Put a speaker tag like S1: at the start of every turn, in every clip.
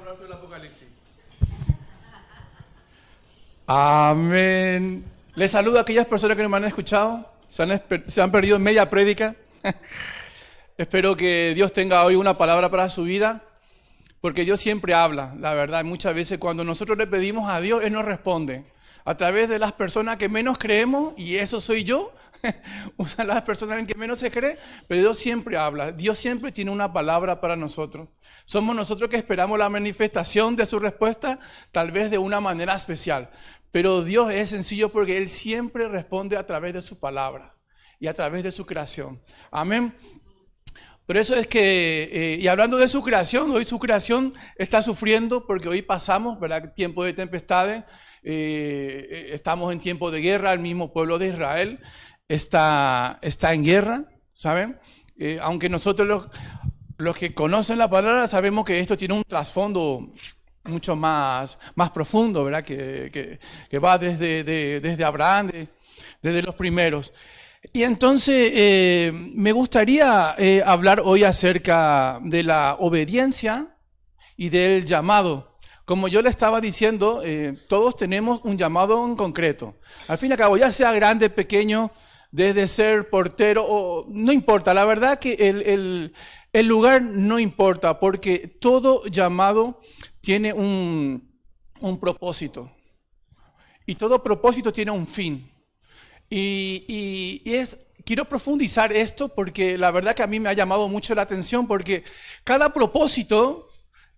S1: abrazo del Apocalipsis.
S2: Amén. Les saludo a aquellas personas que no me han escuchado, se han perdido en media prédica. Espero que Dios tenga hoy una palabra para su vida, porque Dios siempre habla, la verdad. Muchas veces cuando nosotros le pedimos a Dios, Él nos responde a través de las personas que menos creemos, y eso soy yo, una de las personas en que menos se cree, pero Dios siempre habla, Dios siempre tiene una palabra para nosotros. Somos nosotros que esperamos la manifestación de su respuesta, tal vez de una manera especial, pero Dios es sencillo porque Él siempre responde a través de su palabra y a través de su creación. Amén. Por eso es que, y hablando de su creación, hoy su creación está sufriendo porque hoy pasamos, ¿verdad?, tiempo de tempestades, estamos en tiempo de guerra, el mismo pueblo de Israel está en guerra, ¿saben? Aunque nosotros los que conocen la palabra sabemos que esto tiene un trasfondo mucho más profundo, ¿verdad? Que va desde Abraham, desde los primeros. Y entonces me gustaría hablar hoy acerca de la obediencia y del llamado. Como yo le estaba diciendo, todos tenemos un llamado en concreto. Al fin y al cabo, ya sea grande, pequeño, desde ser portero, o no importa. La verdad que el lugar no importa, porque todo llamado tiene un propósito. Y todo propósito tiene un fin. Quiero profundizar esto porque la verdad que a mí me ha llamado mucho la atención, porque cada propósito,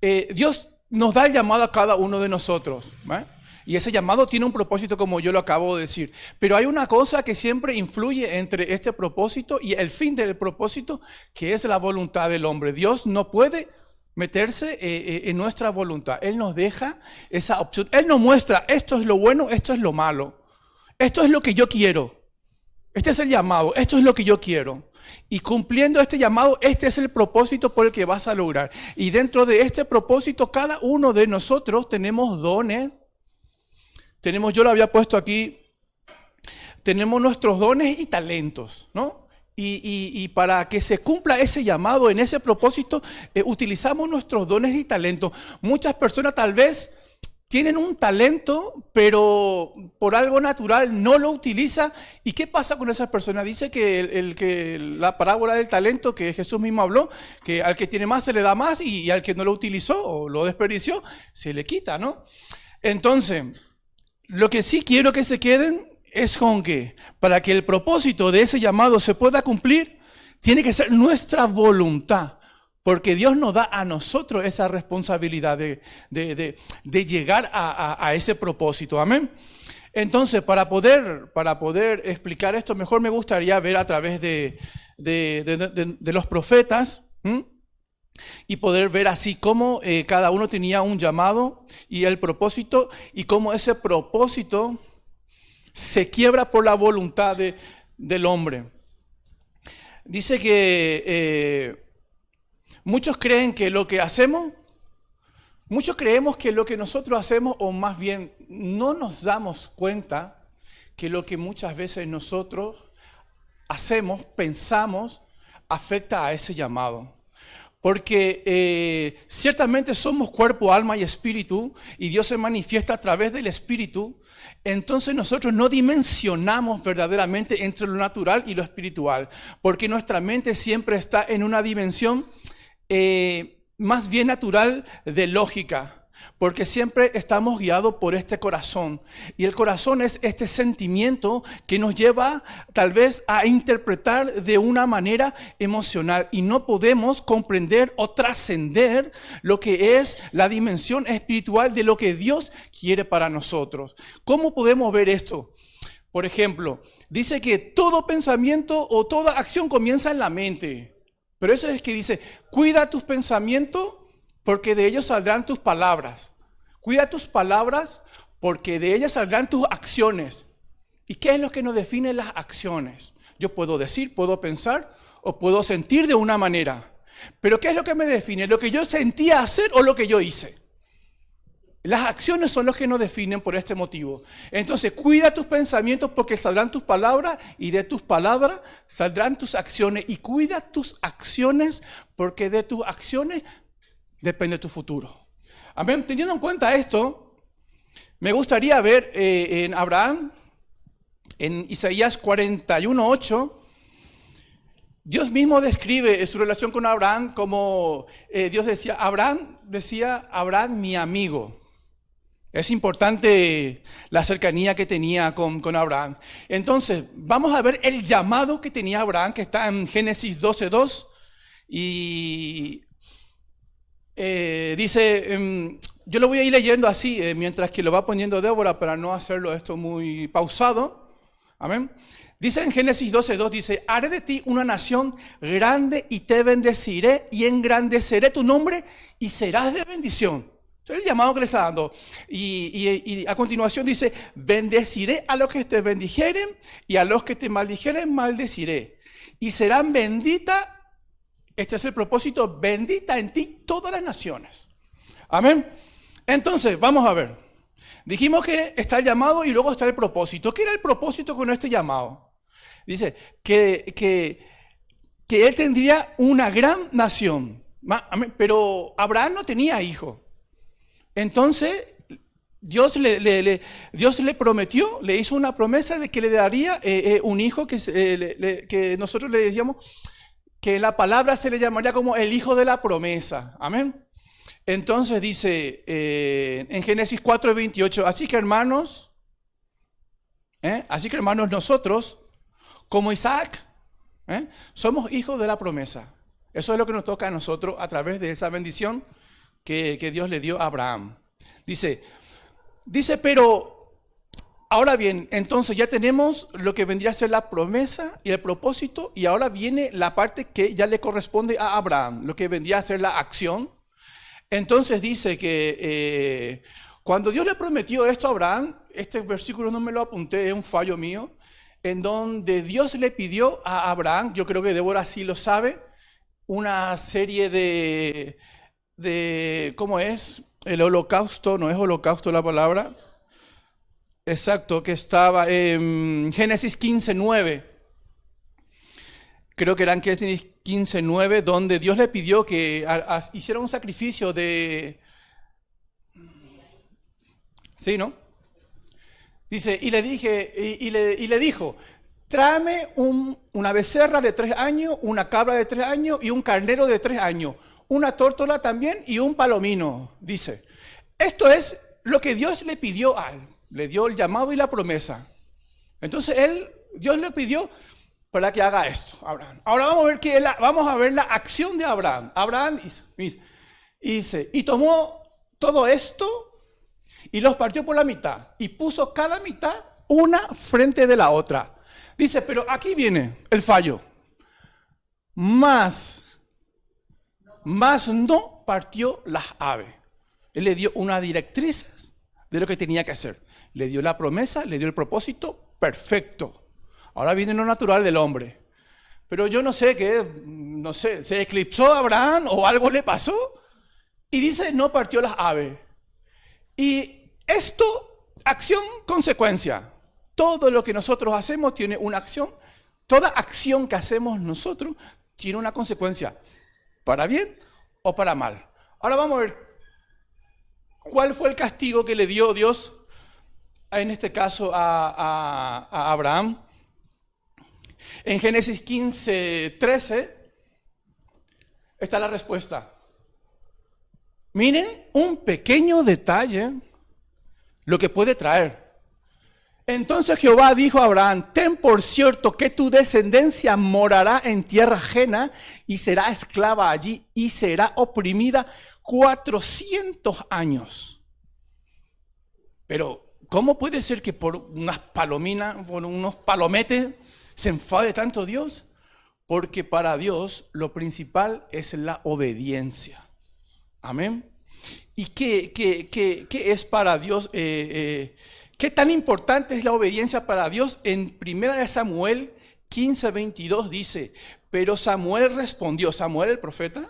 S2: Dios nos da el llamado a cada uno de nosotros, ¿eh? Y ese llamado tiene un propósito, como yo lo acabo de decir. Pero hay una cosa que siempre influye entre este propósito y el fin del propósito, que es la voluntad del hombre. Dios no puede meterse en nuestra voluntad. Él nos deja esa opción. Él nos muestra, esto es lo bueno, esto es lo malo. Esto es lo que yo quiero. Este es el llamado, esto es lo que yo quiero. Y cumpliendo este llamado, este es el propósito por el que vas a lograr. Y dentro de este propósito, cada uno de nosotros tenemos dones. Yo lo había puesto aquí, tenemos nuestros dones y talentos, ¿no? Y para que se cumpla ese llamado, en ese propósito, utilizamos nuestros dones y talentos. Muchas personas tal vez tienen un talento, pero por algo natural no lo utiliza. ¿Y qué pasa con esas personas? Dice que la parábola del talento que Jesús mismo habló, que al que tiene más se le da más y al que no lo utilizó o lo desperdició, se le quita, ¿no? Entonces, lo que sí quiero que se queden es con que para que el propósito de ese llamado se pueda cumplir, tiene que ser nuestra voluntad. Porque Dios nos da a nosotros esa responsabilidad de llegar a ese propósito. Amén. Entonces, para poder explicar esto, mejor me gustaría ver a través de los profetas, y poder ver así cómo cada uno tenía un llamado y el propósito, y cómo ese propósito se quiebra por la voluntad del hombre. Dice que muchos creen que lo que hacemos, muchos creemos que lo que nosotros hacemos, o más bien no nos damos cuenta que lo que muchas veces nosotros hacemos, pensamos, afecta a ese llamado. Porque ciertamente somos cuerpo, alma y espíritu, y Dios se manifiesta a través del espíritu. Entonces nosotros no dimensionamos verdaderamente entre lo natural y lo espiritual, porque nuestra mente siempre está en una dimensión más bien natural de lógica, porque siempre estamos guiados por este corazón, y el corazón es este sentimiento que nos lleva tal vez a interpretar de una manera emocional, y no podemos comprender o trascender lo que es la dimensión espiritual de lo que Dios quiere para nosotros. ¿Cómo podemos ver esto? Por ejemplo, dice que todo pensamiento o toda acción comienza en la mente. Pero eso es que dice, cuida tus pensamientos porque de ellos saldrán tus palabras. Cuida tus palabras porque de ellas saldrán tus acciones. ¿Y qué es lo que nos define las acciones? Yo puedo decir, puedo pensar o puedo sentir de una manera. Pero ¿qué es lo que me define? ¿Lo que yo sentía hacer o lo que yo hice? Las acciones son los que nos definen por este motivo. Entonces, cuida tus pensamientos porque saldrán tus palabras, y de tus palabras saldrán tus acciones. Y cuida tus acciones porque de tus acciones depende tu futuro. Amén. Teniendo en cuenta esto, me gustaría ver en Abraham, en Isaías 41:8, Dios mismo describe su relación con Abraham como Dios decía, Abraham mi amigo. Es importante la cercanía que tenía con Abraham. Entonces, vamos a ver el llamado que tenía Abraham, que está en Génesis 12:2. Y dice, yo lo voy a ir leyendo así, mientras que lo va poniendo Débora, para no hacerlo esto muy pausado. Amén. Dice en Génesis 12:2, dice, haré de ti una nación grande y te bendeciré y engrandeceré tu nombre y serás de bendición. Ese es el llamado que le está dando. Y a continuación dice, bendeciré a los que te bendijeren y a los que te maldijeren maldeciré. Y serán benditas, este es el propósito, bendita en ti todas las naciones. Amén. Entonces, vamos a ver. Dijimos que está el llamado y luego está el propósito. ¿Qué era el propósito con este llamado? Dice que él tendría una gran nación. Pero Abraham no tenía hijo. Entonces, Dios le prometió, le hizo una promesa de que le daría un hijo que nosotros le decíamos que en la palabra se le llamaría como el hijo de la promesa. Amén. Entonces dice en Génesis 4:28, así que hermanos, nosotros, como Isaac, somos hijos de la promesa. Eso es lo que nos toca a nosotros a través de esa bendición que Dios le dio a Abraham. Dice, pero ahora bien, entonces ya tenemos lo que vendría a ser la promesa y el propósito, y ahora viene la parte que ya le corresponde a Abraham, lo que vendría a ser la acción. Entonces dice que cuando Dios le prometió esto a Abraham, este versículo no me lo apunté, es un fallo mío, en donde Dios le pidió a Abraham, yo creo que Débora sí lo sabe, una serie de ¿cómo es? El holocausto, no es holocausto la palabra. Exacto, que estaba en Génesis 15:9. Creo que era en Génesis 15:9, donde Dios le pidió que hiciera un sacrificio de... ¿Sí, no? Dice, y le dijo, tráeme una becerra de 3 años, una cabra de 3 años y un carnero de 3 años, una tórtola también y un palomino. Dice, esto es lo que Dios le pidió a él. Le dio el llamado y la promesa. Entonces Dios le pidió para que haga esto, Abraham. Ahora vamos a ver la acción de Abraham. Abraham dice, y tomó todo esto y los partió por la mitad y puso cada mitad una frente de la otra. Dice, pero aquí viene el fallo. Más no partió las aves. Él le dio unas directrices de lo que tenía que hacer. Le dio la promesa, le dio el propósito, perfecto. Ahora viene lo natural del hombre. Pero yo no sé se eclipsó Abraham o algo le pasó. Y dice, no partió las aves. Y esto, acción, consecuencia. Todo lo que nosotros hacemos tiene una acción. Toda acción que hacemos nosotros tiene una consecuencia. Para bien o para mal. Ahora vamos a ver cuál fue el castigo que le dio Dios, en este caso a Abraham. En Génesis 15:13 está la respuesta. Miren, un pequeño detalle lo que puede traer. Entonces Jehová dijo a Abraham, ten por cierto que tu descendencia morará en tierra ajena y será esclava allí y será oprimida 400 años. Pero, ¿cómo puede ser que por unas palominas, por unos palometes, se enfade tanto Dios? Porque para Dios lo principal es la obediencia. Amén. ¿Y qué es para Dios? ¿Qué tan importante es la obediencia para Dios? En 1 Samuel 15:22 dice, pero Samuel respondió, ¿Samuel el profeta?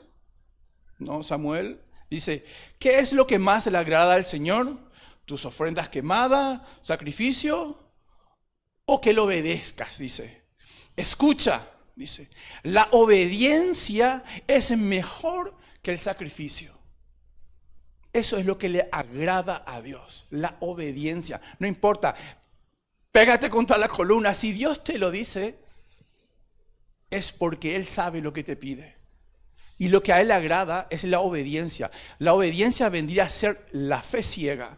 S2: No, Samuel dice, ¿qué es lo que más le agrada al Señor? ¿Tus ofrendas quemadas, sacrificio? ¿O que lo obedezcas? Dice, escucha, dice, la obediencia es mejor que el sacrificio. Eso es lo que le agrada a Dios, la obediencia. No importa, pégate contra la columna. Si Dios te lo dice, es porque Él sabe lo que te pide. Y lo que a Él le agrada es la obediencia. La obediencia vendría a ser la fe ciega.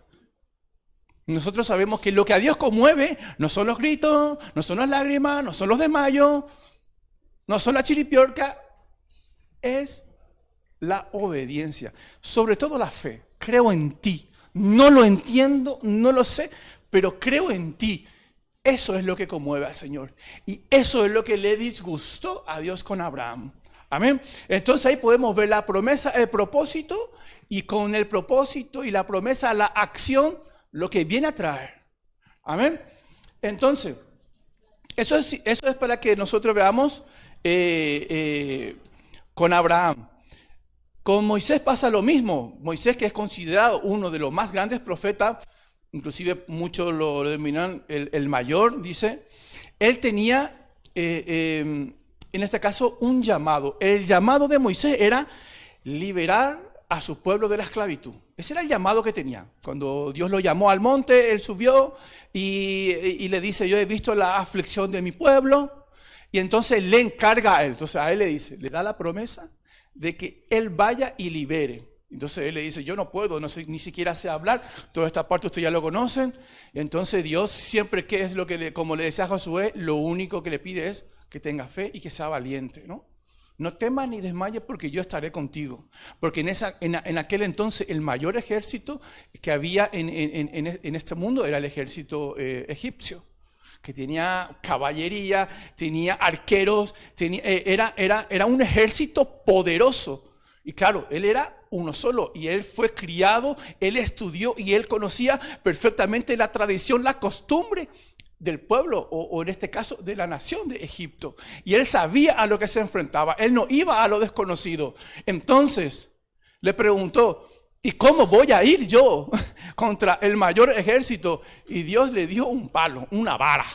S2: Nosotros sabemos que lo que a Dios conmueve no son los gritos, no son las lágrimas, no son los desmayos, no son la chiripiorca, es la obediencia. Sobre todo la fe. Creo en ti. No lo entiendo, no lo sé, pero creo en ti. Eso es lo que conmueve al Señor. Y eso es lo que le disgustó a Dios con Abraham. Amén. Entonces ahí podemos ver la promesa, el propósito, y con el propósito y la promesa, la acción, lo que viene a traer. Amén. Entonces, eso es para que nosotros veamos con Abraham. Con Moisés pasa lo mismo. Moisés, que es considerado uno de los más grandes profetas, inclusive muchos lo denominan el mayor, dice, él tenía, en este caso, un llamado. El llamado de Moisés era liberar a su pueblo de la esclavitud. Ese era el llamado que tenía. Cuando Dios lo llamó al monte, él subió y le dice, yo he visto la aflicción de mi pueblo. Y entonces le encarga a él. Entonces a él le dice, le da la promesa de que él vaya y libere. Entonces él le dice, yo no puedo, no sé, ni siquiera sé hablar, toda esta parte ustedes ya lo conocen. Entonces Dios siempre, que es lo que, como le decía a Josué, lo único que le pide es que tenga fe y que sea valiente, ¿no? No temas ni desmayes porque yo estaré contigo. Porque en aquel entonces el mayor ejército que había en este mundo era el ejército egipcio, que tenía caballería, tenía arqueros, era un ejército poderoso. Y claro, él era uno solo y él fue criado, él estudió y él conocía perfectamente la tradición, la costumbre del pueblo o en este caso de la nación de Egipto. Y él sabía a lo que se enfrentaba, él no iba a lo desconocido. Entonces le preguntó, ¿y cómo voy a ir yo contra el mayor ejército? Y Dios le dio un palo, una vara.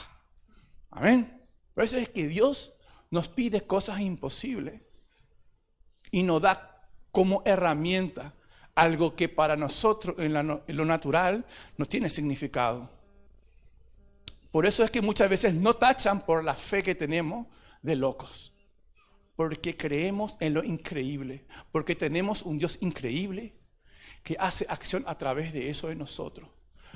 S2: Amén. Por eso es que Dios nos pide cosas imposibles y nos da como herramienta algo que para nosotros en lo natural no tiene significado. Por eso es que muchas veces nos tachan por la fe que tenemos de locos. Porque creemos en lo increíble. Porque tenemos un Dios increíble que hace acción a través de eso en nosotros.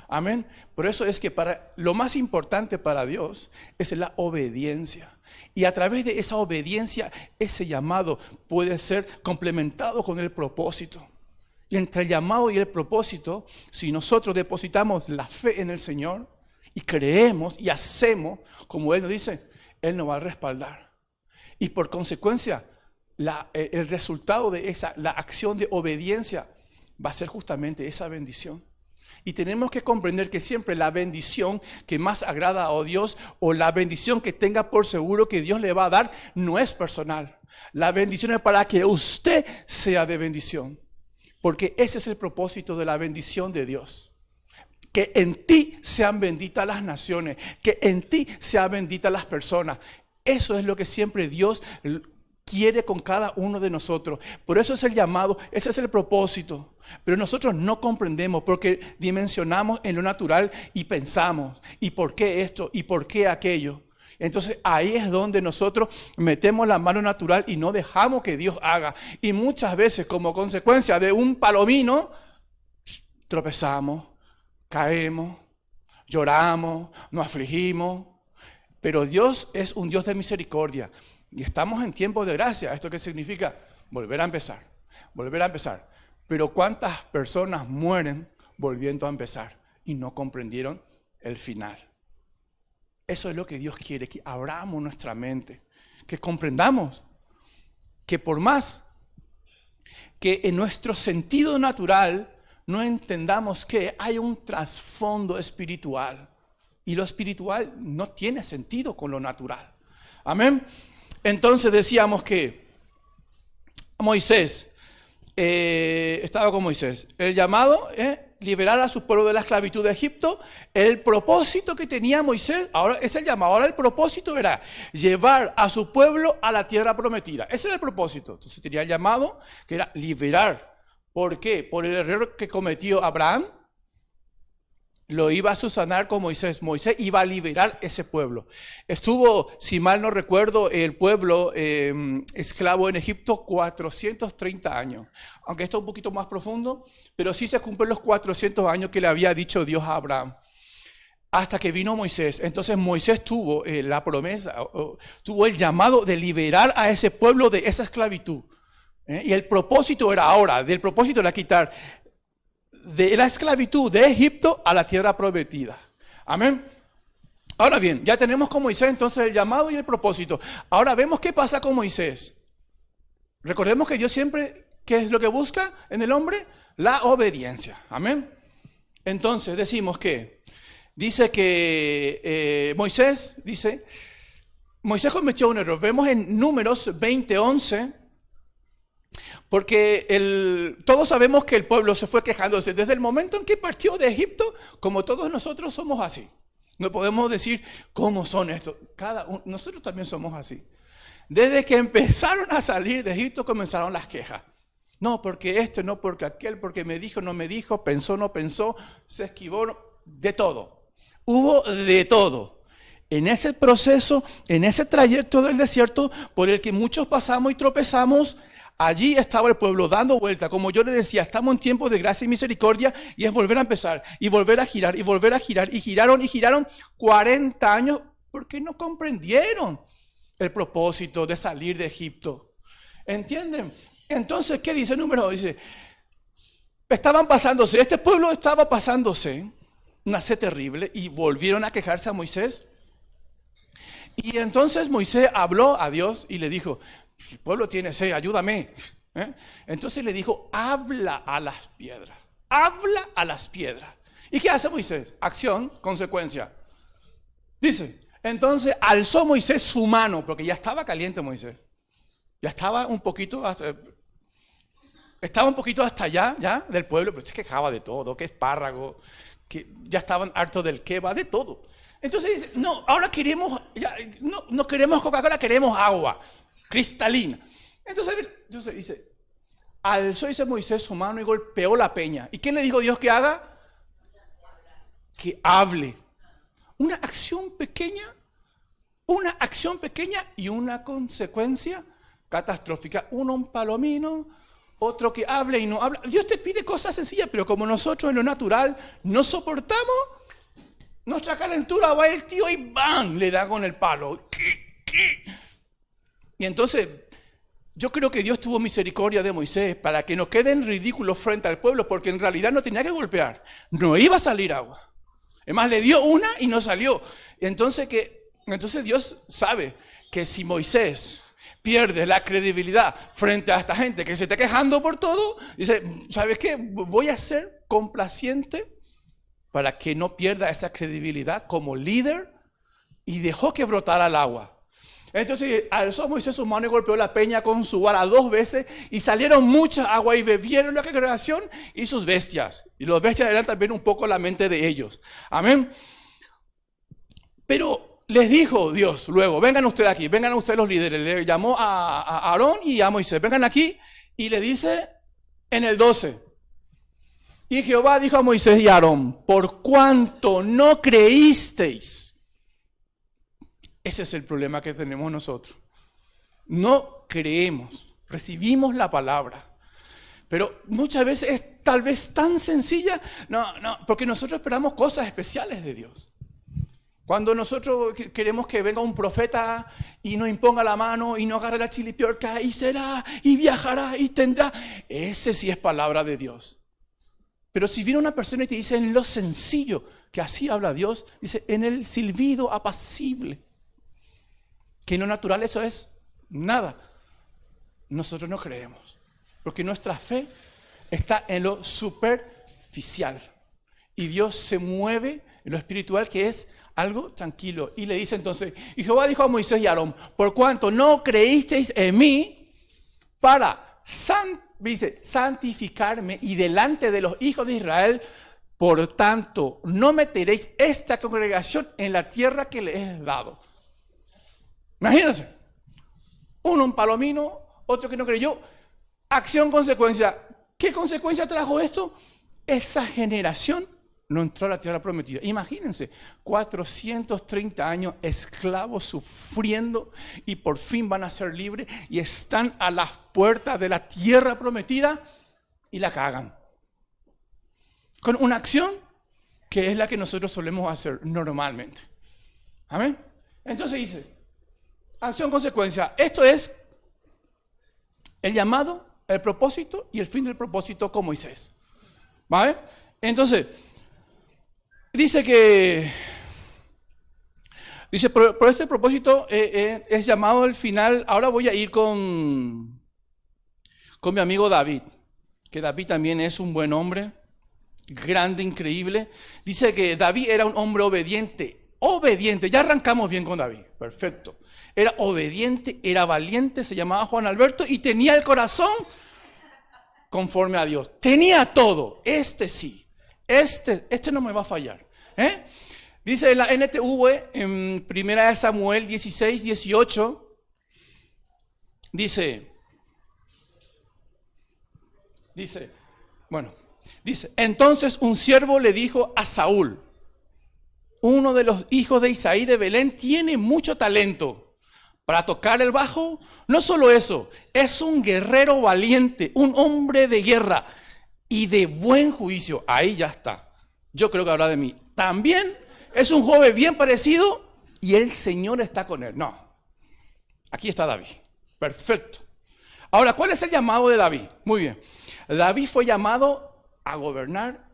S2: Amén. Por eso es que lo más importante para Dios es la obediencia. Y a través de esa obediencia, ese llamado puede ser complementado con el propósito. Y entre el llamado y el propósito, si nosotros depositamos la fe en el Señor y creemos y hacemos como Él nos dice, Él nos va a respaldar. Y por consecuencia, el resultado de la acción de obediencia va a ser justamente esa bendición. Y tenemos que comprender que siempre la bendición que más agrada a Dios o la bendición que tenga por seguro que Dios le va a dar no es personal. La bendición es para que usted sea de bendición. Porque ese es el propósito de la bendición de Dios. Que en ti sean benditas las naciones, que en ti sean benditas las personas. Eso es lo que siempre Dios quiere con cada uno de nosotros. Por eso es el llamado, ese es el propósito. Pero nosotros no comprendemos porque dimensionamos en lo natural y pensamos, ¿y por qué esto? ¿Y por qué aquello? Entonces ahí es donde nosotros metemos la mano natural y no dejamos que Dios haga. Y muchas veces como consecuencia de un palomino, tropezamos, caemos, lloramos, nos afligimos. Pero Dios es un Dios de misericordia. Y estamos en tiempo de gracia. ¿Esto qué significa? Volver a empezar. Volver a empezar. Pero ¿cuántas personas mueren volviendo a empezar y no comprendieron el final? Eso es lo que Dios quiere, que abramos nuestra mente, que comprendamos que por más que en nuestro sentido natural no entendamos que hay un trasfondo espiritual y lo espiritual no tiene sentido con lo natural. Amén. Entonces decíamos que Moisés, estaba con Moisés, el llamado es liberar a su pueblo de la esclavitud de Egipto. El propósito que tenía Moisés, ahora es el llamado, ahora el propósito era llevar a su pueblo a la tierra prometida. Ese era el propósito. Entonces tenía el llamado que era liberar ¿Por qué? Por el error que cometió Abraham. Lo iba a subsanar con Moisés. Moisés iba a liberar ese pueblo. Estuvo, si mal no recuerdo, el pueblo esclavo en Egipto 430 años. Aunque esto es un poquito más profundo, pero sí se cumplen los 400 años que le había dicho Dios a Abraham. Hasta que vino Moisés. Entonces Moisés tuvo la promesa, tuvo el llamado de liberar a ese pueblo de esa esclavitud. Y el propósito era ahora, del propósito era quitar de la esclavitud de Egipto a la tierra prometida. Amén. Ahora bien, ya tenemos con Moisés entonces el llamado y el propósito. Ahora vemos qué pasa con Moisés. Recordemos que Dios siempre, ¿qué es lo que busca en el hombre? La obediencia. Amén. Entonces decimos que, dice que Moisés cometió un error. Vemos en Números 20:11. Porque todos sabemos que el pueblo se fue quejándose desde el momento en que partió de Egipto, como todos nosotros somos así. No podemos decir cómo son estos. Nosotros también somos así. Desde que empezaron a salir de Egipto comenzaron las quejas. No, porque no porque aquel, porque me dijo, no me dijo, pensó, no pensó, se esquivó, de todo. Hubo de todo. En ese proceso, en ese trayecto del desierto por el que muchos pasamos y tropezamos, allí estaba el pueblo dando vuelta. Como yo le decía, estamos en tiempos de gracia y misericordia y es volver a empezar y volver a girar y volver a girar. Y giraron 40 años porque no comprendieron el propósito de salir de Egipto. ¿Entienden? Entonces, ¿qué dice el número? Dice, este pueblo estaba pasándose una sed terrible y volvieron a quejarse a Moisés. Y entonces Moisés habló a Dios y le dijo, el pueblo tiene sed, ayúdame. Entonces le dijo, habla a las piedras. Habla a las piedras. ¿Y qué hace Moisés? Acción, consecuencia. Dice, entonces alzó Moisés su mano, porque ya estaba caliente Moisés. Ya estaba un poquito hasta allá ya del pueblo, pero se quejaba de todo, que espárrago, que ya estaban hartos del kebab, de todo. Entonces dice, no, ahora no queremos Coca-Cola, queremos agua cristalina. Entonces dice, alzó Moisés su mano y golpeó la peña. ¿Y qué le dijo Dios que haga? Que hable. Una acción pequeña y una consecuencia catastrófica. Uno un palomino, otro que hable y no habla. Dios te pide cosas sencillas, pero como nosotros en lo natural no soportamos, nuestra calentura va el tío y ¡bam! Le da con el palo. Y entonces, yo creo que Dios tuvo misericordia de Moisés para que no quede en ridículo frente al pueblo, porque en realidad no tenía que golpear, no iba a salir agua. Además, le dio una y no salió. Entonces Dios sabe que si Moisés pierde la credibilidad frente a esta gente que se está quejando por todo, dice, ¿sabes qué? Voy a ser complaciente para que no pierda esa credibilidad como líder, y dejó que brotara el agua. Entonces alzó Moisés su mano y golpeó la peña con su vara 2 veces y salieron mucha agua y bebieron la congregación y sus bestias. Y los bestias eran también un poco la mente de ellos. Amén. Pero les dijo Dios luego, vengan ustedes aquí, vengan ustedes los líderes. Le llamó a Aarón y a Moisés, vengan aquí, y le dice en el 12. Y Jehová dijo a Moisés y a Aarón, por cuanto no creísteis. Ese es el problema que tenemos nosotros. No creemos, recibimos la palabra, pero muchas veces es tal vez tan sencilla, porque nosotros esperamos cosas especiales de Dios. Cuando nosotros queremos que venga un profeta y nos imponga la mano y nos agarre la chilipiorca y será, y viajará, y tendrá, ese sí es palabra de Dios. Pero si viene una persona y te dice en lo sencillo, que así habla Dios, dice en el silbido apacible, que en lo natural eso es nada. Nosotros no creemos, porque nuestra fe está en lo superficial. Y Dios se mueve en lo espiritual, que es algo tranquilo. Y le dice entonces, y Jehová dijo a Moisés y a Aarón, por cuanto no creísteis en mí para santificarme y delante de los hijos de Israel, por tanto no meteréis esta congregación en la tierra que les he dado. Imagínense, uno un palomino, otro que no creyó. Acción, consecuencia. ¿Qué consecuencia trajo esto? Esa generación no entró a la tierra prometida. Imagínense, 430 años esclavos sufriendo y por fin van a ser libres y están a las puertas de la tierra prometida y la cagan. Con una acción que es la que nosotros solemos hacer normalmente. ¿Amén? Entonces dice, acción, consecuencia. Esto es el llamado, el propósito y el fin del propósito con Moisés. ¿Vale? Entonces, dice por este propósito es llamado el final. Ahora voy a ir con mi amigo David, que David también es un buen hombre, grande, increíble. Dice que David era un hombre obediente, ya arrancamos bien con David, perfecto. Era obediente, era valiente, se llamaba Juan Alberto y tenía el corazón conforme a Dios. Tenía todo, sí, este no me va a fallar. Dice la NTV en 1 Samuel 16, 18, dice, entonces un siervo le dijo a Saúl, uno de los hijos de Isaí de Belén tiene mucho talento para tocar el bajo. No solo eso, es un guerrero valiente, un hombre de guerra y de buen juicio. Ahí ya está. Yo creo que habla de mí. También es un joven bien parecido y el Señor está con él. No, aquí está David. Perfecto. Ahora, ¿cuál es el llamado de David? Muy bien. David fue llamado a gobernar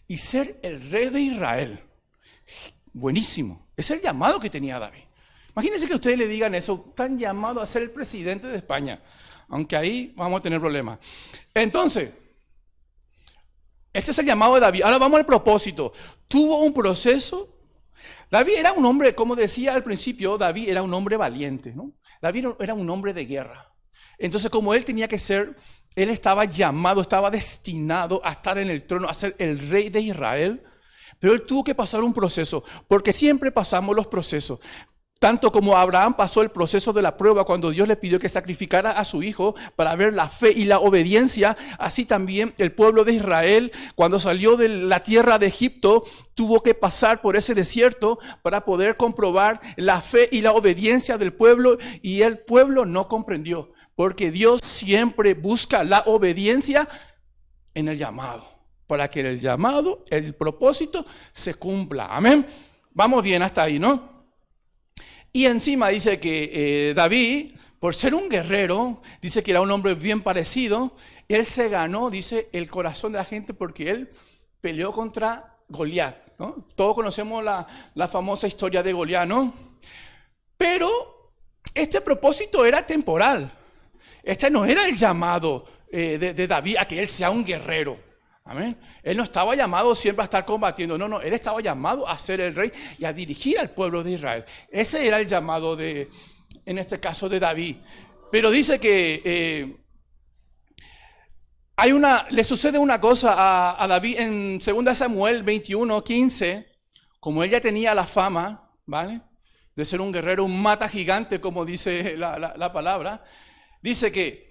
S2: y ser el rey de Israel. Buenísimo. Es el llamado que tenía David. Imagínense que ustedes le digan eso, están llamados a ser el presidente de España. Aunque ahí vamos a tener problemas. Entonces, este es el llamado de David. Ahora vamos al propósito. Tuvo un proceso. David era un hombre, como decía al principio, David era un hombre valiente, ¿no? David era un hombre de guerra. Entonces, como él tenía que ser, él estaba llamado, estaba destinado a estar en el trono, a ser el rey de Israel. Pero él tuvo que pasar un proceso, porque siempre pasamos los procesos. Tanto como Abraham pasó el proceso de la prueba cuando Dios le pidió que sacrificara a su hijo para ver la fe y la obediencia, así también el pueblo de Israel, cuando salió de la tierra de Egipto, tuvo que pasar por ese desierto para poder comprobar la fe y la obediencia del pueblo, y el pueblo no comprendió, porque Dios siempre busca la obediencia en el llamado, para que el llamado, el propósito se cumpla. Amén. Vamos bien hasta ahí, ¿no? Y encima dice que David, por ser un guerrero, dice que era un hombre bien parecido, él se ganó, dice, el corazón de la gente porque él peleó contra Goliat, ¿no? Todos conocemos la famosa historia de Goliat, ¿no? Pero este propósito era temporal. Este no era el llamado de David a que él sea un guerrero. Amén. Él no estaba llamado siempre a estar combatiendo. No, él estaba llamado a ser el rey y a dirigir al pueblo de Israel. Ese era el llamado en este caso de David. Pero dice que le sucede una cosa a David en 2 Samuel 21, 15. Como él ya tenía la fama, ¿vale?, de ser un guerrero, un mata gigante, como dice la palabra, dice que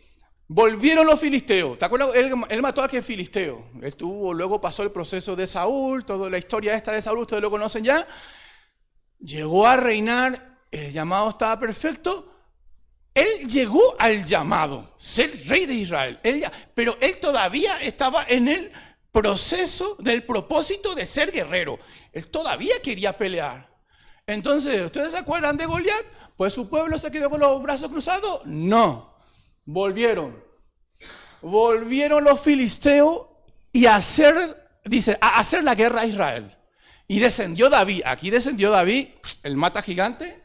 S2: volvieron los filisteos. ¿Te acuerdas? Él mató a aquel filisteo. Luego pasó el proceso de Saúl, toda la historia esta de Saúl, ustedes lo conocen ya. Llegó a reinar, el llamado estaba perfecto. Él llegó al llamado, ser rey de Israel. Pero él todavía estaba en el proceso del propósito de ser guerrero. Él todavía quería pelear. Entonces, ¿ustedes se acuerdan de Goliat? Pues su pueblo se quedó con los brazos cruzados. No. Volvieron los filisteos y a hacer la guerra a Israel. Y descendió David, el mata gigante,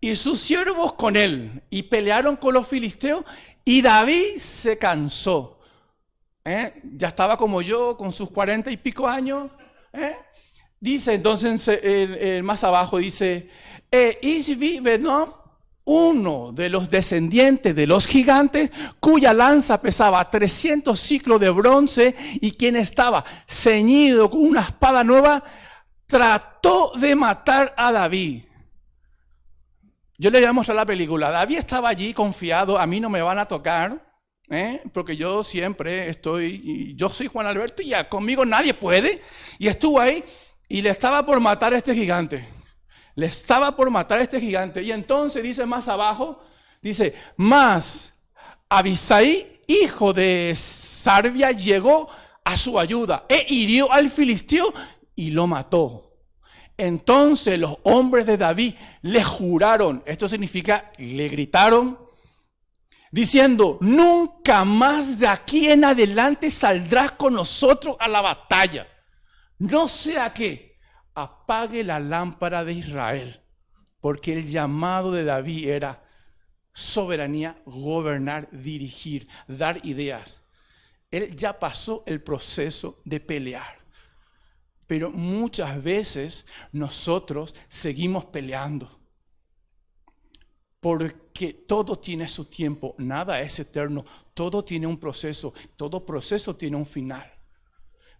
S2: y sus siervos con él, y pelearon con los filisteos, y David se cansó. Ya estaba como yo, con sus 40 y pico años. Dice entonces, más abajo, dice, Isbi Benov, uno de los descendientes de los gigantes, cuya lanza pesaba 300 ciclos de bronce y quien estaba ceñido con una espada nueva, trató de matar a David. Yo le voy a mostrar la película. David estaba allí confiado, a mí no me van a tocar, porque yo siempre yo soy Juan Alberto y ya conmigo nadie puede. Y estuvo ahí y le estaba por matar a este gigante. Le estaba por matar a este gigante. Y entonces dice más abajo, dice, mas Abisai, hijo de Sarbia, llegó a su ayuda e hirió al filisteo y lo mató. Entonces los hombres de David le juraron, esto significa, le gritaron, diciendo, nunca más de aquí en adelante saldrás con nosotros a la batalla. No sea que apague la lámpara de Israel, porque el llamado de David era soberanía, gobernar, dirigir, dar ideas. Él ya pasó el proceso de pelear. Pero muchas veces nosotros seguimos peleando. Porque todo tiene su tiempo, nada es eterno, todo tiene un proceso, todo proceso tiene un final.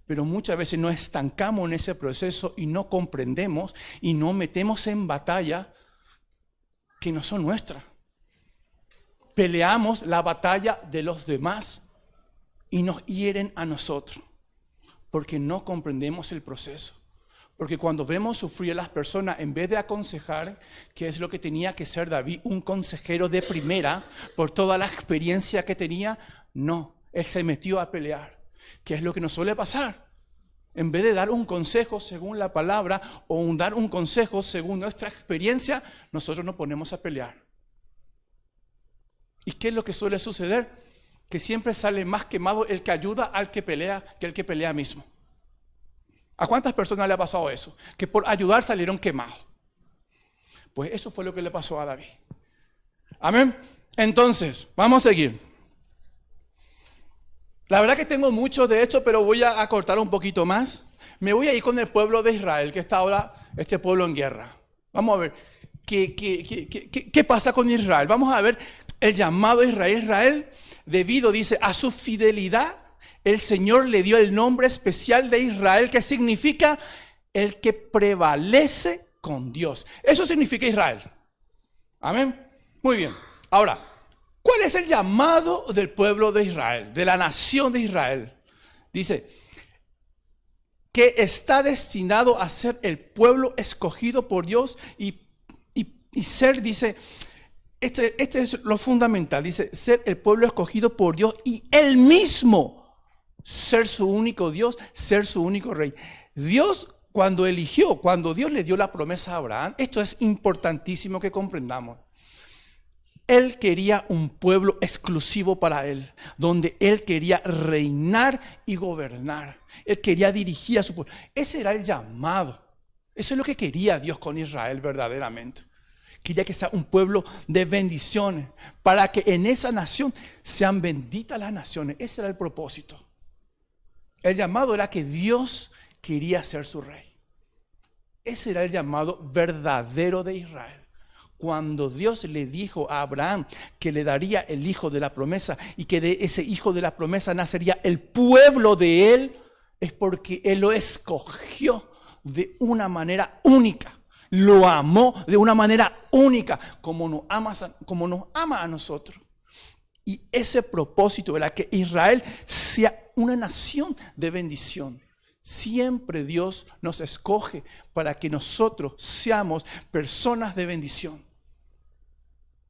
S2: Pero muchas veces nos estancamos en ese proceso y no comprendemos y nos metemos en batalla que no son nuestras. Peleamos la batalla de los demás y nos hieren a nosotros porque no comprendemos el proceso. Porque cuando vemos sufrir a las personas, en vez de aconsejar, que es lo que tenía que ser David, un consejero de primera, por toda la experiencia que tenía, no, él se metió a pelear, que es lo que nos suele pasar. En vez de dar un consejo según la palabra o dar un consejo según nuestra experiencia, nosotros nos ponemos a pelear. ¿Y qué es lo que suele suceder? Que siempre sale más quemado el que ayuda al que pelea que el que pelea mismo. ¿A cuántas personas le ha pasado eso? Que por ayudar salieron quemados. Pues eso fue lo que le pasó a David. Amén. Entonces, vamos a seguir. La verdad que tengo mucho de esto, pero voy a acortar un poquito más. Me voy a ir con el pueblo de Israel, que está ahora este pueblo en guerra. Vamos a ver qué pasa con Israel. Vamos a ver el llamado de Israel. Israel, debido, dice, a su fidelidad, el Señor le dio el nombre especial de Israel, que significa el que prevalece con Dios. Eso significa Israel. Amén. Muy bien. Ahora, ¿cuál es el llamado del pueblo de Israel, de la nación de Israel? Dice que está destinado a ser el pueblo escogido por Dios y ser, dice, este es lo fundamental, dice, ser el pueblo escogido por Dios y Él mismo ser su único Dios, ser su único rey. Dios, cuando Dios le dio la promesa a Abraham, esto es importantísimo que comprendamos. Él quería un pueblo exclusivo para Él, donde Él quería reinar y gobernar. Él quería dirigir a su pueblo. Ese era el llamado. Eso es lo que quería Dios con Israel verdaderamente. Quería que sea un pueblo de bendiciones, para que en esa nación sean benditas las naciones. Ese era el propósito. El llamado era que Dios quería ser su rey. Ese era el llamado verdadero de Israel. Cuando Dios le dijo a Abraham que le daría el hijo de la promesa y que de ese hijo de la promesa nacería el pueblo de él, es porque Él lo escogió de una manera única. Lo amó de una manera única, como nos ama a nosotros. Y ese propósito era que Israel sea una nación de bendición. Siempre Dios nos escoge para que nosotros seamos personas de bendición.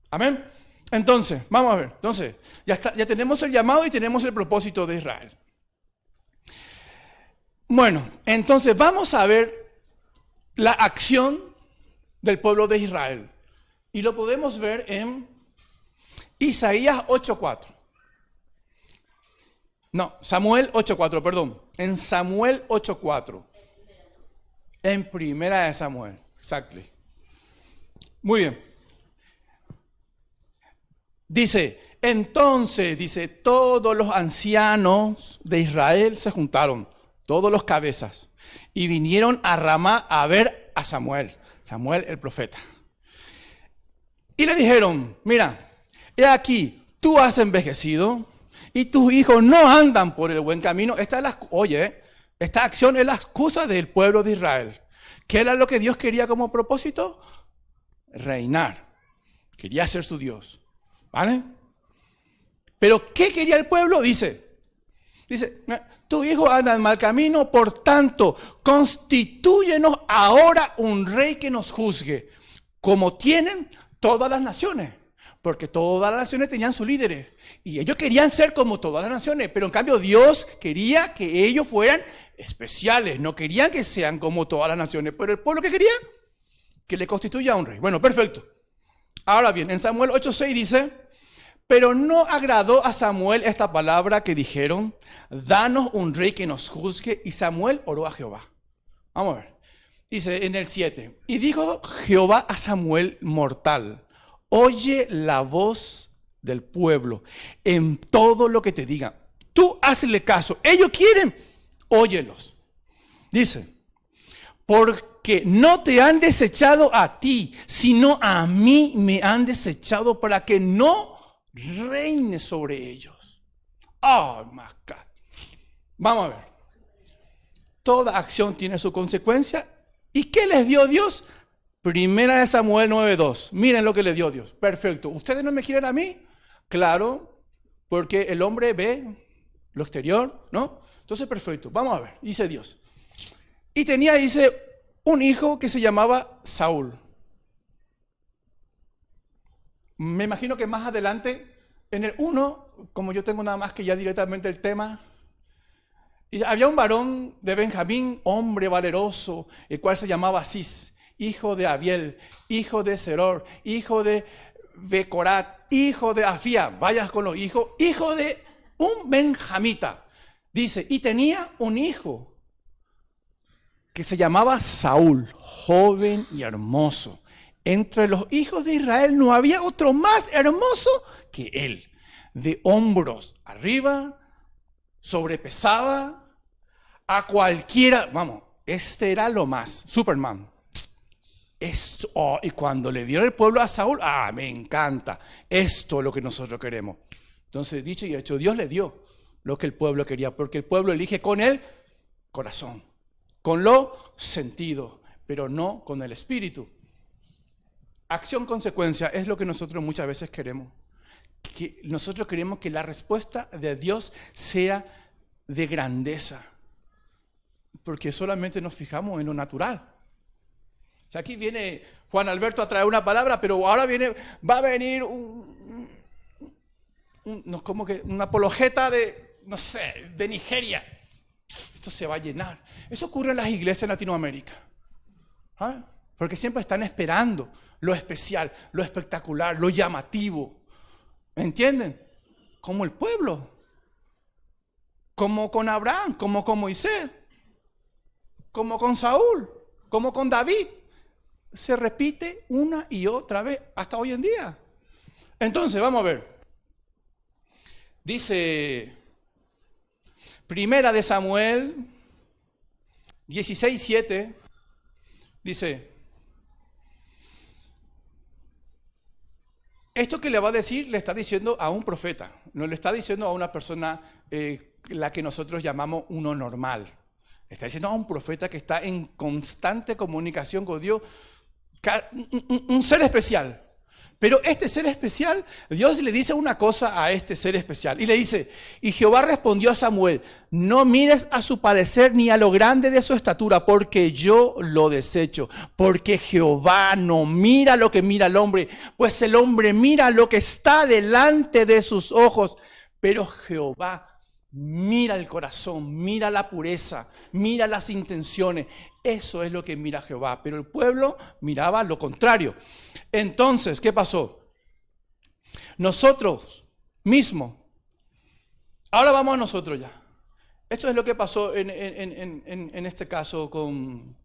S2: Amén. Entonces, vamos a ver. Entonces, ya tenemos el llamado y tenemos el propósito de Israel. Bueno, entonces vamos a ver la acción del pueblo de Israel. Y lo podemos ver en Isaías 8:4. No, Samuel 8:4, perdón. En Samuel 8:4. En primera de Samuel. Exactly. Muy bien. Dice, entonces, dice, todos los ancianos de Israel se juntaron, todos los cabezas, y vinieron a Ramá a ver a Samuel, el profeta. Y le dijeron, mira, he aquí, tú has envejecido y tus hijos no andan por el buen camino. Esta acción es la excusa del pueblo de Israel. ¿Qué era lo que Dios quería como propósito? Reinar. Quería ser su Dios. ¿Vale? Pero ¿qué quería el pueblo? Dice, tu hijo anda en mal camino, por tanto, constitúyenos ahora un rey que nos juzgue, como tienen todas las naciones. Porque todas las naciones tenían sus líderes. Y ellos querían ser como todas las naciones. Pero en cambio Dios quería que ellos fueran especiales. No querían que sean como todas las naciones. Pero el pueblo que quería, que le constituya un rey. Bueno, perfecto. Ahora bien, en Samuel 8:6 dice, pero no agradó a Samuel esta palabra que dijeron, danos un rey que nos juzgue. Y Samuel oró a Jehová. Vamos a ver. Dice en el 7, y dijo Jehová a Samuel mortal, oye la voz del pueblo en todo lo que te digan. Tú hazle caso. Ellos quieren, óyelos. Dice, porque no te han desechado a ti, sino a mí me han desechado para que no reine sobre ellos. Oh, my God. Vamos a ver. Toda acción tiene su consecuencia. ¿Y qué les dio Dios? Primera de Samuel 9:2. Miren lo que le dio Dios. Perfecto. ¿Ustedes no me quieren a mí? Claro, porque el hombre ve lo exterior, ¿no? Entonces, perfecto. Vamos a ver. Dice Dios. Y tenía, dice, un hijo que se llamaba Saúl. Me imagino que más adelante, en el 1, como yo tengo nada más que ya directamente el tema, y había un varón de Benjamín, hombre valeroso, el cual se llamaba Cis, hijo de Abiel, hijo de Seror, hijo de Becorat, hijo de Afía, vayas con los hijos, hijo de un benjamita. Dice, y tenía un hijo que se llamaba Saúl, joven y hermoso. Entre los hijos de Israel no había otro más hermoso que él. De hombros arriba, sobrepesaba a cualquiera. Vamos, este era lo más, Superman. Esto, y cuando le dio el pueblo a Saúl, me encanta. Esto es lo que nosotros queremos. Entonces, dicho y hecho, Dios le dio lo que el pueblo quería, porque el pueblo elige con el corazón, con lo sentido, pero no con el espíritu. Acción-consecuencia es lo que nosotros muchas veces queremos. Que nosotros queremos que la respuesta de Dios sea de grandeza, porque solamente nos fijamos en lo natural. O sea, aquí viene Juan Alberto a traer una palabra, pero ahora va a venir como que una apologeta de, no sé, de Nigeria. Esto se va a llenar. Eso ocurre en las iglesias en Latinoamérica. ¿Ah? Porque siempre están esperando lo especial, lo espectacular, lo llamativo. ¿Entienden? Como el pueblo. Como con Abraham, como con Moisés. Como con Saúl, como con David. Se repite una y otra vez hasta hoy en día. Entonces, vamos a ver. Dice Primera de Samuel 16:7. Dice, esto que le va a decir le está diciendo a un profeta. No le está diciendo a una persona la que nosotros llamamos uno normal. Está diciendo a un profeta que está en constante comunicación con Dios, un ser especial. Pero este ser especial, Dios le dice una cosa a este ser especial. Y le dice, y Jehová respondió a Samuel, no mires a su parecer ni a lo grande de su estatura, porque yo lo desecho. Porque Jehová no mira lo que mira el hombre, pues el hombre mira lo que está delante de sus ojos. Pero Jehová mira el corazón, mira la pureza, mira las intenciones. Eso es lo que mira Jehová. Pero el pueblo miraba lo contrario. Entonces, ¿qué pasó? Nosotros mismos. Ahora vamos a nosotros ya. Esto es lo que pasó en este caso con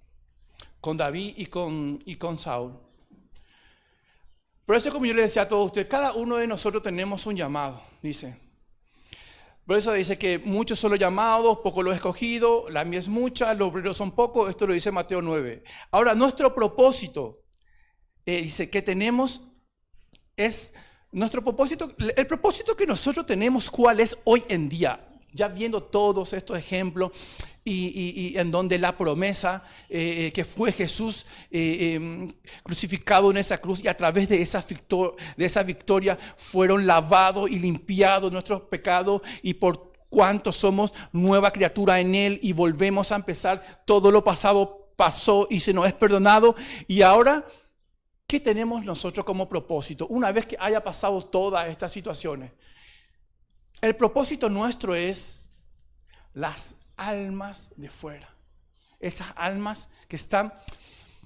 S2: David y con Saúl. Por eso, como yo le decía a todos ustedes, cada uno de nosotros tenemos un llamado, dice. Por eso dice que muchos son los llamados, pocos los escogidos, la mies es mucha, los obreros son pocos. Esto lo dice Mateo 9. Ahora, nuestro propósito, dice que tenemos, es nuestro propósito, el propósito que nosotros tenemos, ¿cuál es hoy en día? Ya viendo todos estos ejemplos, y en donde la promesa que fue Jesús crucificado en esa cruz, y a través de esa victoria fueron lavados y limpiados nuestros pecados, y por cuanto somos nueva criatura en Él y volvemos a empezar, todo lo pasado pasó y se nos es perdonado. Y ahora, ¿qué tenemos nosotros como propósito? Una vez que haya pasado todas estas situaciones, el propósito nuestro es las almas de fuera. Esas almas que están,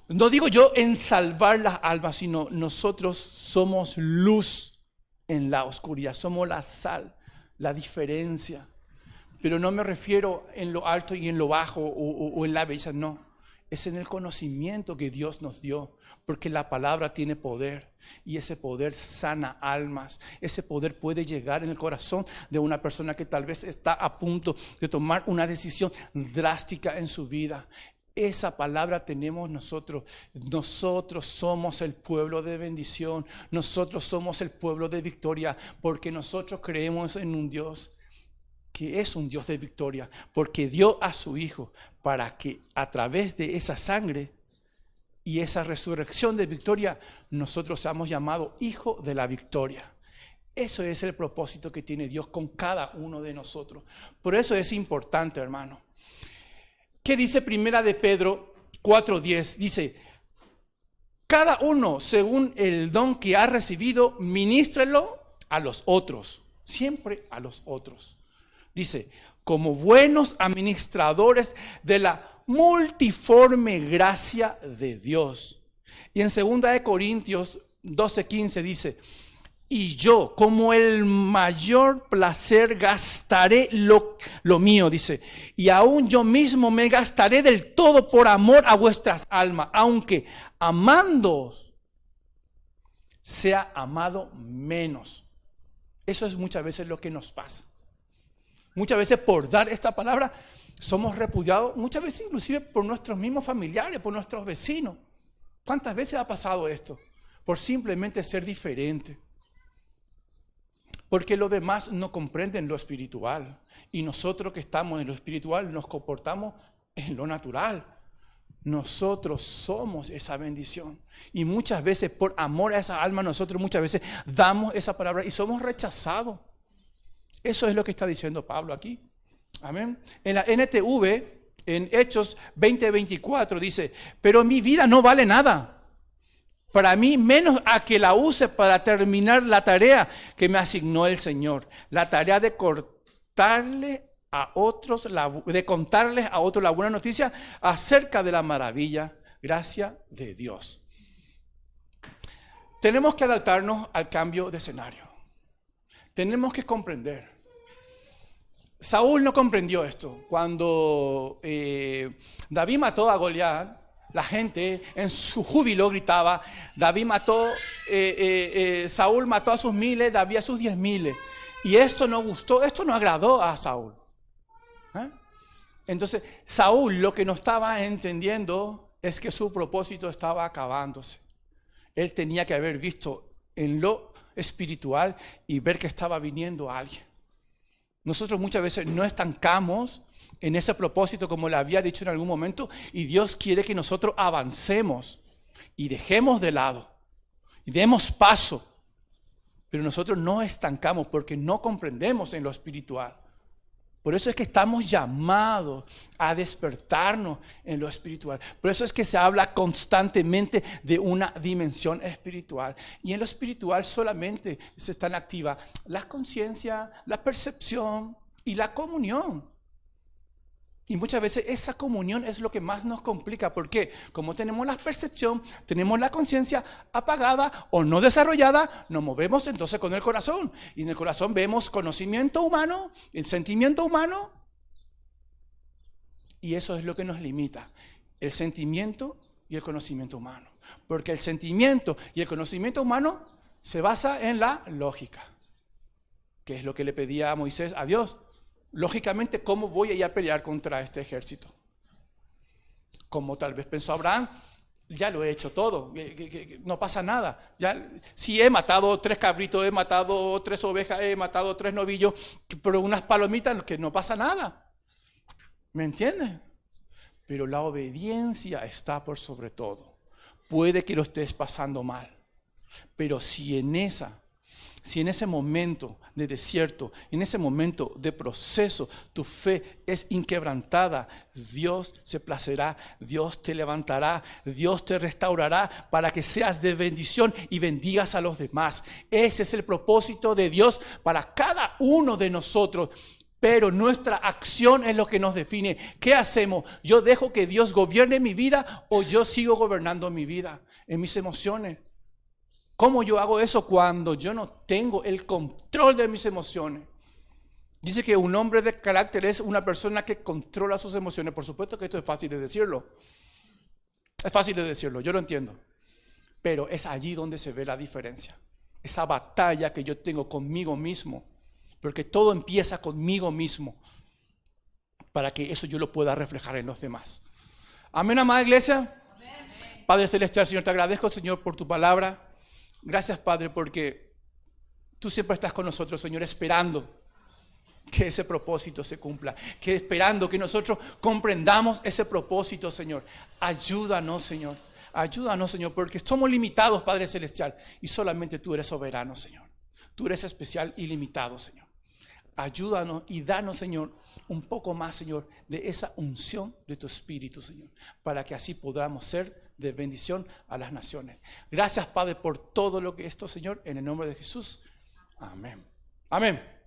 S2: no digo yo en salvar las almas, sino nosotros somos luz en la oscuridad, somos la sal, la diferencia. Pero no me refiero en lo alto y en lo bajo o en la belleza, no. Es en el conocimiento que Dios nos dio, porque la palabra tiene poder y ese poder sana almas. Ese poder puede llegar en el corazón de una persona que tal vez está a punto de tomar una decisión drástica en su vida. Esa palabra tenemos nosotros. Nosotros somos el pueblo de bendición. Nosotros somos el pueblo de victoria, porque nosotros creemos en un Dios que es un Dios de victoria, porque dio a su Hijo para que a través de esa sangre y esa resurrección de victoria, nosotros seamos llamados hijos de la victoria. Eso es el propósito que tiene Dios con cada uno de nosotros. Por eso es importante, hermano. ¿Qué dice Primera de Pedro 4:10? Dice, cada uno según el don que ha recibido, ministrelo a los otros, siempre a los otros. Dice, como buenos administradores de la multiforme gracia de Dios. Y en 2 Corintios 12:15 dice, y yo como el mayor placer gastaré lo mío, dice, y aún yo mismo me gastaré del todo por amor a vuestras almas, aunque amándoos sea amado menos. Eso es muchas veces lo que nos pasa. Muchas veces por dar esta palabra somos repudiados, muchas veces inclusive por nuestros mismos familiares, por nuestros vecinos. ¿Cuántas veces ha pasado esto? Por simplemente ser diferente. Porque los demás no comprenden lo espiritual. Y nosotros que estamos en lo espiritual nos comportamos en lo natural. Nosotros somos esa bendición. Y muchas veces por amor a esa alma nosotros muchas veces damos esa palabra y somos rechazados. Eso es lo que está diciendo Pablo aquí. Amén. En la NTV, en Hechos 20:24 dice, pero mi vida no vale nada para mí, menos a que la use para terminar la tarea que me asignó el Señor. La tarea de contarles a otros la buena noticia acerca de la maravilla, gracia de Dios. Tenemos que adaptarnos al cambio de escenario. Tenemos que comprender. Saúl no comprendió esto. Cuando David mató a Goliat, la gente en su júbilo gritaba, Saúl mató a sus 1000, David a sus 10,000. Y esto no gustó, esto no agradó a Saúl. Entonces, Saúl lo que no estaba entendiendo es que su propósito estaba acabándose. Él tenía que haber visto en lo espiritual y ver que estaba viniendo alguien. Nosotros muchas veces no estancamos en ese propósito, como le había dicho en algún momento, y Dios quiere que nosotros avancemos y dejemos de lado y demos paso. Pero nosotros no estancamos porque no comprendemos en lo espiritual. Por eso es que estamos llamados a despertarnos en lo espiritual. Por eso es que se habla constantemente de una dimensión espiritual. Y en lo espiritual solamente se están activas la conciencia, la percepción y la comunión. Y muchas veces esa comunión es lo que más nos complica. ¿Por qué? Como tenemos la percepción, tenemos la conciencia apagada o no desarrollada, nos movemos entonces con el corazón. Y en el corazón vemos conocimiento humano, el sentimiento humano. Y eso es lo que nos limita. El sentimiento y el conocimiento humano. Porque el sentimiento y el conocimiento humano se basa en la lógica. Que es lo que le pedía a Moisés a Dios. Lógicamente, ¿cómo voy a ir a pelear contra este ejército? Como tal vez pensó Abraham, ya lo he hecho todo, no pasa nada. Ya, si he matado 3 cabritos, he matado 3 ovejas, he matado 3 novillos, pero unas palomitas, que no pasa nada. ¿Me entiendes? Pero la obediencia está por sobre todo. Puede que lo estés pasando mal, pero si en ese momento de desierto, en ese momento de proceso, tu fe es inquebrantada, Dios se placerá, Dios te levantará, Dios te restaurará para que seas de bendición y bendigas a los demás. Ese es el propósito de Dios para cada uno de nosotros. Pero nuestra acción es lo que nos define. ¿Qué hacemos? ¿Yo dejo que Dios gobierne mi vida o yo sigo gobernando mi vida en mis emociones? ¿Cómo yo hago eso? Cuando yo no tengo el control de mis emociones. Dice que un hombre de carácter es una persona que controla sus emociones. Por supuesto que esto es fácil de decirlo. Es fácil de decirlo, yo lo entiendo. Pero es allí donde se ve la diferencia. Esa batalla que yo tengo conmigo mismo. Porque todo empieza conmigo mismo. Para que eso yo lo pueda reflejar en los demás. Amén, amada iglesia. Amén. Padre Celestial, Señor, te agradezco, Señor, por tu palabra. Gracias, Padre, porque tú siempre estás con nosotros, Señor, esperando que ese propósito se cumpla, que esperando que nosotros comprendamos ese propósito, Señor. Ayúdanos, Señor. Ayúdanos, Señor, porque somos limitados, Padre Celestial, y solamente tú eres soberano, Señor. Tú eres especial y limitado, Señor. Ayúdanos y danos, Señor, un poco más, Señor, de esa unción de tu Espíritu, Señor, para que así podamos ser de bendición a las naciones. Gracias, Padre, por todo lo que esto, Señor, en el nombre de Jesús. Amén. Amén.